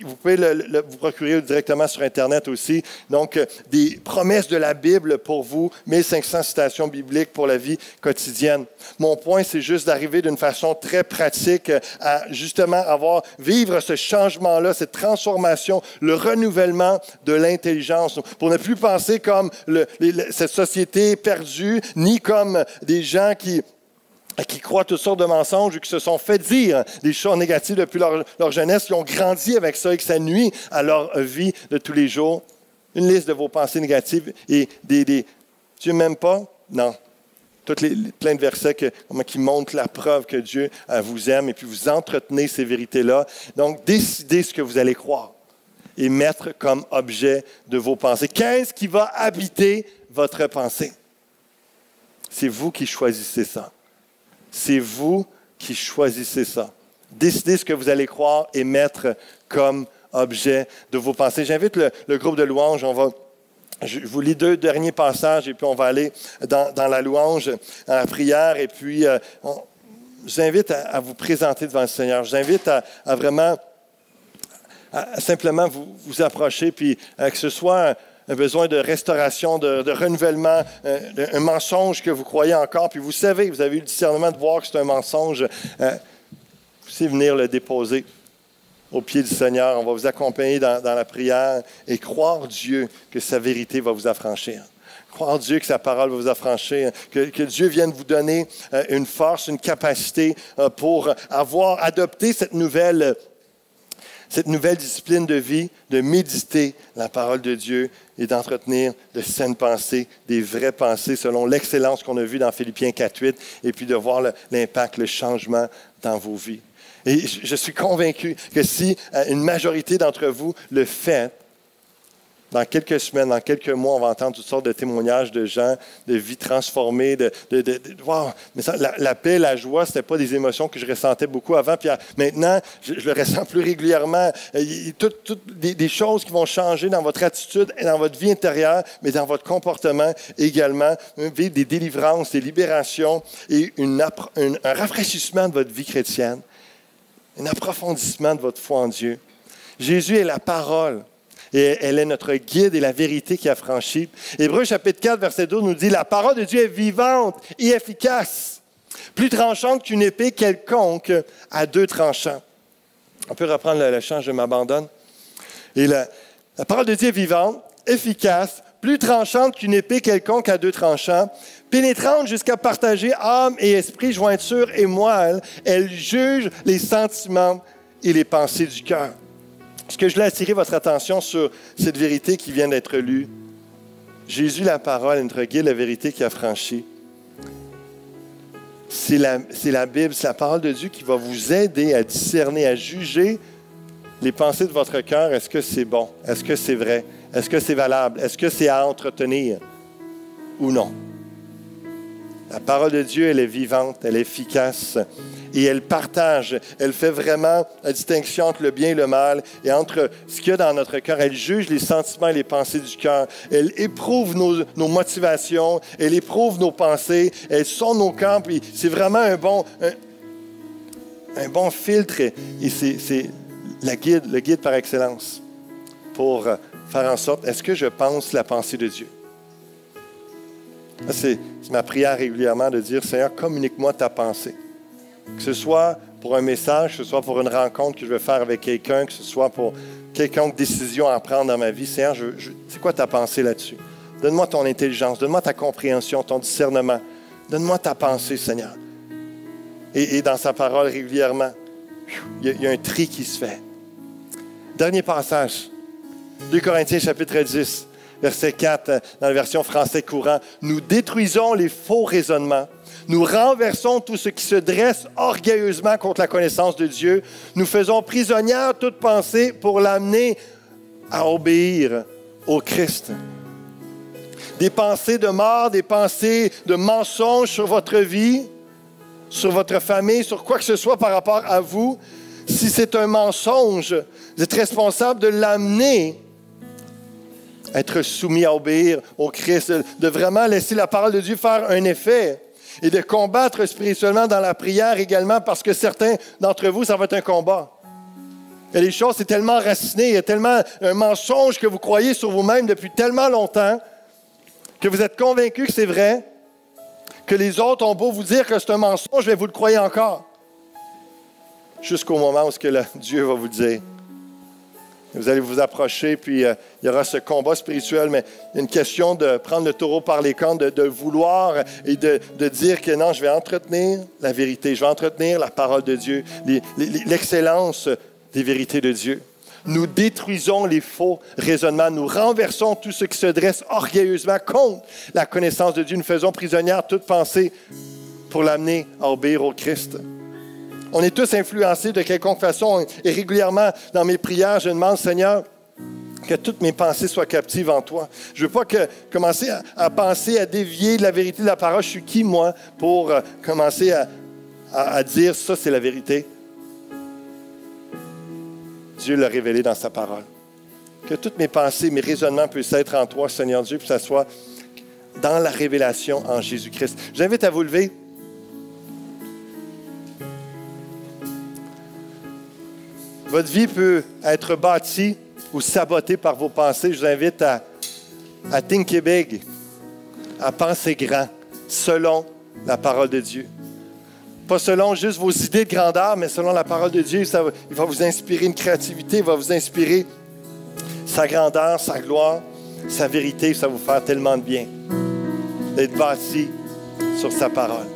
Vous pouvez vous procurer directement sur Internet aussi. Donc, des promesses de la Bible pour vous, 1500 citations bibliques pour la vie quotidienne. Mon point, c'est juste d'arriver d'une façon très pratique à justement vivre ce changement-là, cette transformation, le renouvellement de l'intelligence, pour ne plus penser comme cette société perdue, ni comme des gens qui croient toutes sortes de mensonges ou qui se sont fait dire des choses négatives depuis leur jeunesse, qui ont grandi avec ça et que ça nuit à leur vie de tous les jours. Une liste de vos pensées négatives et Dieu m'aime pas? Non. Plein de versets qui montrent la preuve que Dieu vous aime et puis vous entretenez ces vérités-là. Donc, décidez ce que vous allez croire et mettre comme objet de vos pensées. Qu'est-ce qui va habiter votre pensée? C'est vous qui choisissez ça. C'est vous qui choisissez ça. Décidez ce que vous allez croire et mettre comme objet de vos pensées. J'invite le groupe de louanges. Je vous lis 2 derniers passages et puis on va aller dans la louange, dans la prière. Et puis, je vous invite à vous présenter devant le Seigneur. Je vous invite à vraiment, à simplement vous approcher, puis que ce soit un besoin de restauration, de renouvellement, un mensonge que vous croyez encore, puis vous savez, vous avez eu le discernement de voir que c'est un mensonge, vous savez venir le déposer au pied du Seigneur. On va vous accompagner dans la prière et croire Dieu que sa vérité va vous affranchir. Croire Dieu que sa parole va vous affranchir, que Dieu vienne vous donner une force, une capacité pour avoir adopté cette nouvelle discipline de vie, de méditer la parole de Dieu et d'entretenir de saines pensées, des vraies pensées selon l'excellence qu'on a vue dans Philippiens 4.8 et puis de voir l'impact, le changement dans vos vies. Et je suis convaincu que si une majorité d'entre vous le fait, dans quelques semaines, dans quelques mois, on va entendre toutes sortes de témoignages de gens, de vies transformées, wow! Mais ça, la paix, la joie, ce n'était pas des émotions que je ressentais beaucoup avant. Puis maintenant, je le ressens plus régulièrement. Des choses qui vont changer dans votre attitude et dans votre vie intérieure, mais dans votre comportement également. Vivre des délivrances, des libérations et un rafraîchissement de votre vie chrétienne. Un approfondissement de votre foi en Dieu. Jésus est la parole. Et elle est notre guide et la vérité qui affranchit. Hébreux chapitre 4, verset 12 nous dit « La parole de Dieu est vivante et efficace, plus tranchante qu'une épée quelconque à 2 tranchants. » On peut reprendre le chant « Je m'abandonne ». Et la parole de Dieu est vivante, efficace, plus tranchante qu'une épée quelconque à 2 tranchants, pénétrante jusqu'à partager âme et esprit, jointure et moelle. Elle juge les sentiments et les pensées du cœur. Est-ce que je voulais attirer votre attention sur cette vérité qui vient d'être lue? Jésus, la parole, notre guide, la vérité qui a franchi. C'est la Bible, c'est la parole de Dieu qui va vous aider à discerner, à juger les pensées de votre cœur. Est-ce que c'est bon? Est-ce que c'est vrai? Est-ce que c'est valable? Est-ce que c'est à entretenir ou non? La parole de Dieu, elle est vivante, elle est efficace. Et elle partage, elle fait vraiment la distinction entre le bien et le mal et entre ce qu'il y a dans notre cœur. Elle juge les sentiments et les pensées du cœur. Elle éprouve nos motivations, elle éprouve nos pensées, elle sonde nos cœurs. Puis c'est vraiment un bon filtre et c'est le guide par excellence pour faire en sorte, est-ce que je pense la pensée de Dieu? C'est ma prière régulièrement de dire, Seigneur, communique-moi ta pensée. Que ce soit pour un message, que ce soit pour une rencontre que je veux faire avec quelqu'un, que ce soit pour quelconque décision à prendre dans ma vie. Seigneur, c'est quoi ta pensée là-dessus? Donne-moi ton intelligence, donne-moi ta compréhension, ton discernement. Donne-moi ta pensée, Seigneur. Et dans sa parole régulièrement, il y a un tri qui se fait. Dernier passage, 2 Corinthiens chapitre 10, verset 4, dans la version français courant. « Nous détruisons les faux raisonnements. Nous renversons tout ce qui se dresse orgueilleusement contre la connaissance de Dieu. Nous faisons prisonnière toute pensée pour l'amener à obéir au Christ. » Des pensées de mort, des pensées de mensonges sur votre vie, sur votre famille, sur quoi que ce soit par rapport à vous. Si c'est un mensonge, vous êtes responsable de l'amener être soumis à obéir au Christ, de vraiment laisser la parole de Dieu faire un effet et de combattre spirituellement dans la prière également, parce que certains d'entre vous, ça va être un combat. Et les choses, c'est tellement enraciné, il y a tellement un mensonge que vous croyez sur vous-même depuis tellement longtemps que vous êtes convaincus que c'est vrai, que les autres ont beau vous dire que c'est un mensonge, mais vous le croyez encore. Jusqu'au moment où Dieu va vous le dire. Vous allez vous approcher, puis il y aura ce combat spirituel, mais il y a une question de prendre le taureau par les cornes, de vouloir et de dire que non, je vais entretenir la vérité, je vais entretenir la parole de Dieu, l'excellence des vérités de Dieu. Nous détruisons les faux raisonnements, nous renversons tout ce qui se dresse orgueilleusement contre la connaissance de Dieu. Nous faisons prisonnière toute pensée pour l'amener à obéir au Christ. On est tous influencés de quelconque façon et régulièrement dans mes prières, je demande, Seigneur, que toutes mes pensées soient captives en toi. Je ne veux pas commencer à penser, à dévier de la vérité de la parole. Je suis qui, moi, pour commencer à dire ça, c'est la vérité? Dieu l'a révélé dans sa parole. Que toutes mes pensées, mes raisonnements puissent être en toi, Seigneur Dieu, puis que ça soit dans la révélation en Jésus-Christ. J'invite à vous lever. Votre vie peut être bâtie ou sabotée par vos pensées. Je vous invite à thinker big, à penser grand, selon la parole de Dieu. Pas selon juste vos idées de grandeur, mais selon la parole de Dieu. Il va vous inspirer une créativité, il va vous inspirer sa grandeur, sa gloire, sa vérité. Ça va vous faire tellement de bien d'être bâti sur sa parole.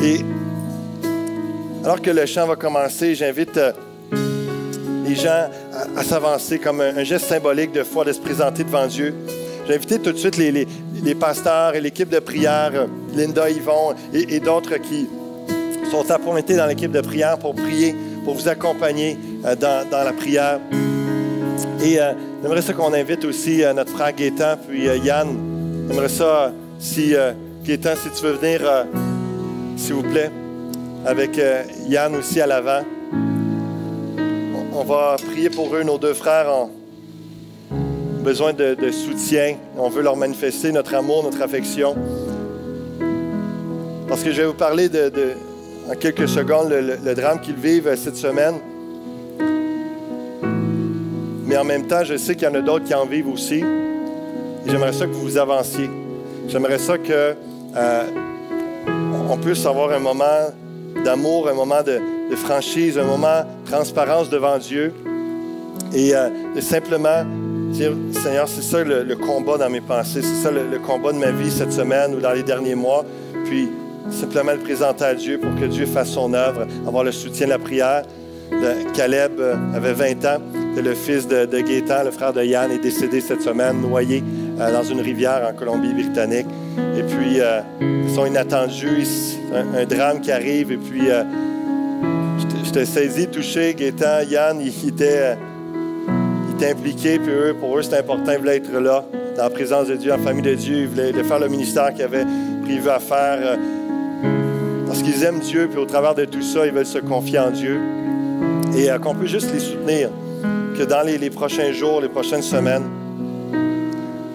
Et alors que le chant va commencer, j'invite les gens à s'avancer comme un geste symbolique de foi, de se présenter devant Dieu. J'ai invité tout de suite les pasteurs et l'équipe de prière, Linda, Yvon et d'autres qui sont appointés dans l'équipe de prière pour prier, pour vous accompagner dans la prière. Et j'aimerais ça qu'on invite aussi notre frère Gaétan, puis Yann. J'aimerais ça, Gaétan, si tu veux venir, s'il vous plaît, avec Yann aussi à l'avant. On va prier pour eux. Nos deux frères ont besoin de soutien. On veut leur manifester notre amour, notre affection. Parce que je vais vous parler en quelques secondes, le drame qu'ils vivent cette semaine. Mais en même temps, je sais qu'il y en a d'autres qui en vivent aussi. Et j'aimerais ça que vous avanciez. J'aimerais ça qu'on puisse avoir un moment d'amour, un moment de franchise, un moment de transparence devant Dieu et de simplement dire, Seigneur, c'est ça le combat dans mes pensées, c'est ça le combat de ma vie cette semaine ou dans les derniers mois, puis simplement le présenter à Dieu pour que Dieu fasse son œuvre, avoir le soutien de la prière. Caleb avait 20 ans, c'est le fils de Gaétan, le frère de Yann, est décédé cette semaine, noyé dans une rivière en Colombie-Britannique. Et puis, ils sont inattendus, un drame qui arrive, et puis j'étais saisi, touché. Gaétan, Yann, il était impliqué, puis pour eux, c'était important, ils voulaient être là, dans la présence de Dieu, en famille de Dieu. Ils voulaient faire le ministère qu'ils avaient prévu à faire, parce qu'ils aiment Dieu, puis au travers de tout ça, ils veulent se confier en Dieu. Et qu'on peut juste les soutenir, que dans les prochains jours, les prochaines semaines,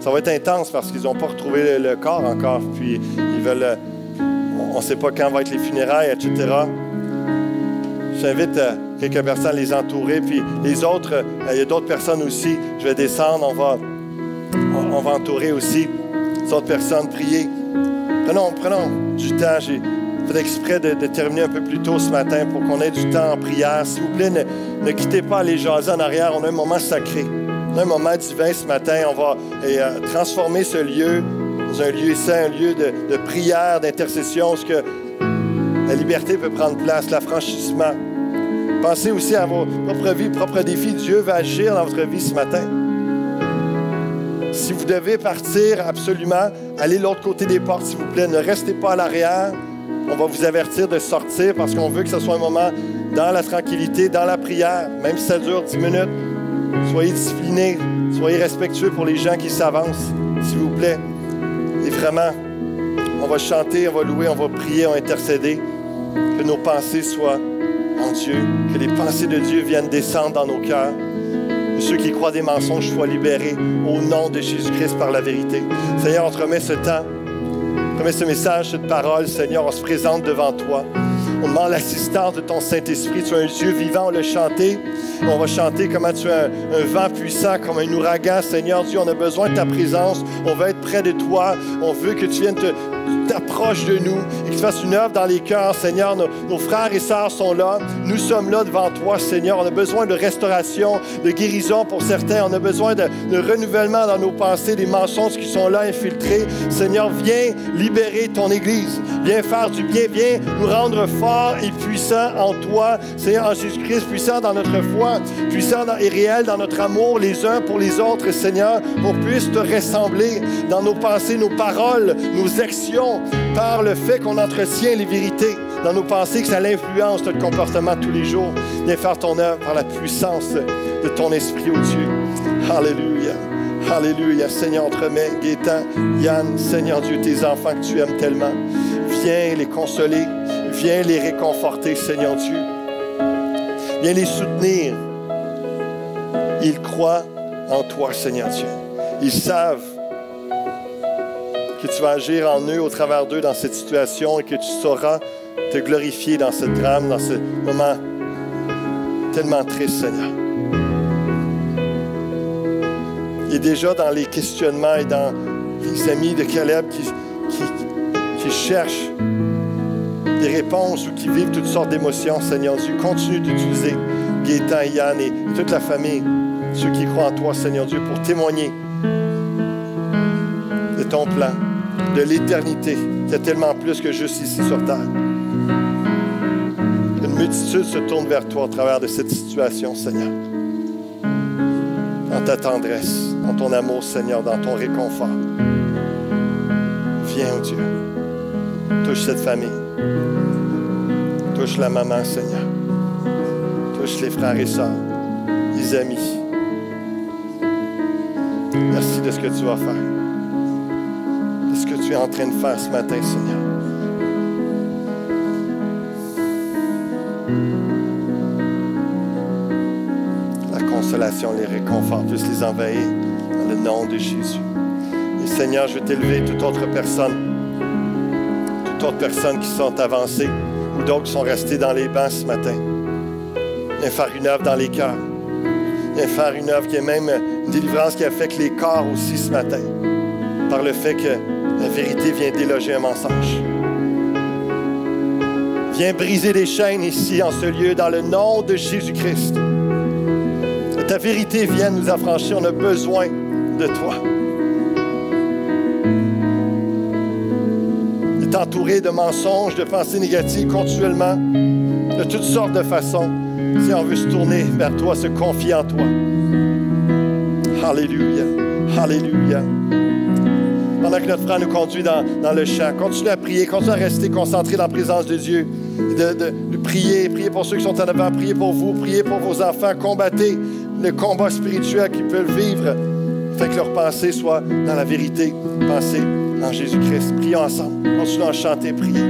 ça va être intense parce qu'ils n'ont pas retrouvé le corps encore, puis ils veulent, on ne sait pas quand vont être les funérailles, etc. J'invite quelques personnes à les entourer, puis les autres, il y a d'autres personnes aussi. Je vais descendre, on va entourer aussi les autres personnes, prier. Prenons du temps. J'ai fait exprès de terminer un peu plus tôt ce matin pour qu'on ait du temps en prière. S'il vous plaît, ne quittez pas les jaser en arrière. On a un moment sacré. On a un moment divin ce matin. On va transformer ce lieu dans un lieu saint, un lieu de prière, d'intercession, où la liberté peut prendre place, l'affranchissement. Pensez aussi à vos propres vies, propres défis. Dieu va agir dans votre vie ce matin. Si vous devez partir, absolument, allez de l'autre côté des portes, s'il vous plaît. Ne restez pas à l'arrière. On va vous avertir de sortir parce qu'on veut que ce soit un moment dans la tranquillité, dans la prière, même si ça dure 10 minutes. Soyez disciplinés, soyez respectueux pour les gens qui s'avancent, s'il vous plaît. Et vraiment, on va chanter, on va louer, on va prier, on va intercéder. Que nos pensées soient en Dieu, que les pensées de Dieu viennent descendre dans nos cœurs. Et ceux qui croient des mensonges soient libérés au nom de Jésus-Christ par la vérité. Seigneur, on te remet ce temps, on te remet ce message, cette parole. Seigneur, on se présente devant toi. On demande l'assistance de ton Saint-Esprit. Tu es un Dieu vivant, on l'a chanté. On va chanter comment tu es un vent puissant, comme un ouragan. Seigneur Dieu, on a besoin de ta présence. On veut être près de toi. On veut que tu viennes t'approches de nous et que tu fasses une œuvre dans les cœurs, Seigneur. Nos frères et sœurs sont là. Nous sommes là devant toi, Seigneur. On a besoin de restauration, de guérison pour certains. On a besoin de renouvellement dans nos pensées, des mensonges qui sont là infiltrés. Seigneur, viens libérer ton Église. Viens faire du bien. Viens nous rendre forts et puissants en toi, Seigneur, en Jésus-Christ, puissants dans notre foi, puissants et réels dans notre amour les uns pour les autres, Seigneur, qu'on puisse te ressembler dans nos pensées, nos paroles, nos actions, par le fait qu'on entretient les vérités dans nos pensées, que ça l'influence notre comportement tous les jours. Viens faire ton œuvre par la puissance de ton Esprit, ô Dieu. Alléluia. Alléluia. Seigneur, on te remet Gaétan, Yann, Seigneur Dieu, tes enfants que tu aimes tellement. Viens les consoler. Viens les réconforter, Seigneur Dieu. Viens les soutenir. Ils croient en toi, Seigneur Dieu. Ils savent que tu vas agir en eux, au travers d'eux, dans cette situation et que tu sauras te glorifier dans ce drame, dans ce moment tellement triste, Seigneur. Il est déjà dans les questionnements et dans les amis de Caleb qui cherchent des réponses ou qui vivent toutes sortes d'émotions, Seigneur Dieu. Continue d'utiliser Gaétan et Yann et toute la famille, ceux qui croient en toi, Seigneur Dieu, pour témoigner de ton plan, de l'éternité, qui est tellement plus que juste ici sur terre. Une multitude se tourne vers toi au travers de cette situation, Seigneur. Dans ta tendresse, dans ton amour, Seigneur, dans ton réconfort. Viens, oh Dieu. Touche cette famille. Touche la maman, Seigneur. Touche les frères et sœurs, les amis. Merci de ce que tu vas faire. De ce que tu es en train de faire ce matin, Seigneur. La consolation, les réconforts puissent les envahir dans le nom de Jésus. Et Seigneur, je vais t'élever toute autre personne qui sont avancées ou d'autres qui sont restées dans les bancs ce matin. Viens faire une œuvre dans les cœurs. Viens faire une œuvre qui est même une délivrance qui affecte les corps aussi ce matin, par le fait que la vérité vient déloger un mensonge. Viens briser les chaînes ici, en ce lieu, dans le nom de Jésus-Christ. Que ta vérité vienne nous affranchir. On a besoin de toi. Entouré de mensonges, de pensées négatives continuellement, de toutes sortes de façons. Si on veut se tourner vers toi, se confier en toi. Alléluia. Alléluia. Pendant que notre frère nous conduit dans le chant, continue à prier, continue à rester concentré dans la présence de Dieu. De prier pour ceux qui sont en avant, prier pour vous, prier pour vos enfants, combattez le combat spirituel qu'ils peuvent vivre, afin que leur pensée soit dans la vérité, pensée en Jésus-Christ. Prions ensemble. Continuons à chanter, prier.